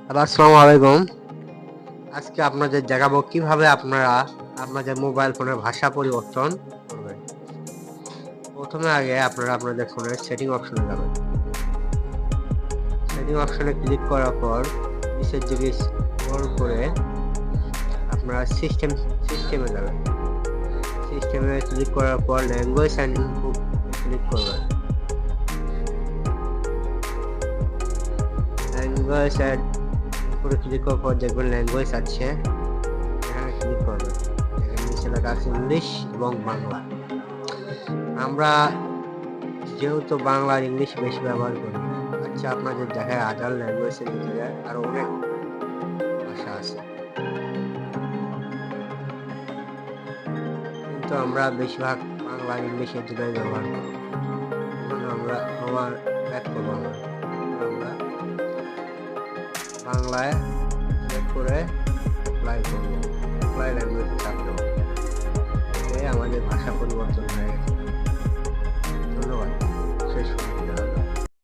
আসসালামু আলাইকুম। আজকে আপনাদের দেখাবো কিভাবে আপনারা আপনাদের মোবাইল ফোনের ভাষা পরিবর্তন করবেন। প্রথমে আপনারা আপনাদের ফোনের সেটিং অপশনে যাবেন। সেটিং অপশনে ক্লিক করার পর নিচের দিকে স্ক্রল করে আপনারা সিস্টেমে যাবেন। সিস্টেমে ক্লিক করার পর ল্যাঙ্গুয়েজ অ্যান্ড ইনপুট ক্লিক করবেন। ল্যাঙ্গুয়েজ অ্যান্ড ইনপুটে ক্লিক করার পর দেখবেন ল্যাঙ্গুয়েজ আছে, এখানে ক্লিক করবেন। এখানে নিচে লেখা আছে ইংলিশ এবং বাংলা। আমরা যেহেতু বাংলা আর ইংলিশ বেশি ব্যবহার করি, আচ্ছা আপনাদের দেখায় আদার ল্যাঙ্গুয়েজের ভিতরে আরো অনেক ভাষা আছে, কিন্তু আমরা বেশিরভাগ বাংলা আর ইংলিশের দুটোই ব্যবহার করি। আমরা ব্যাক করবো, আমরা বাংলায়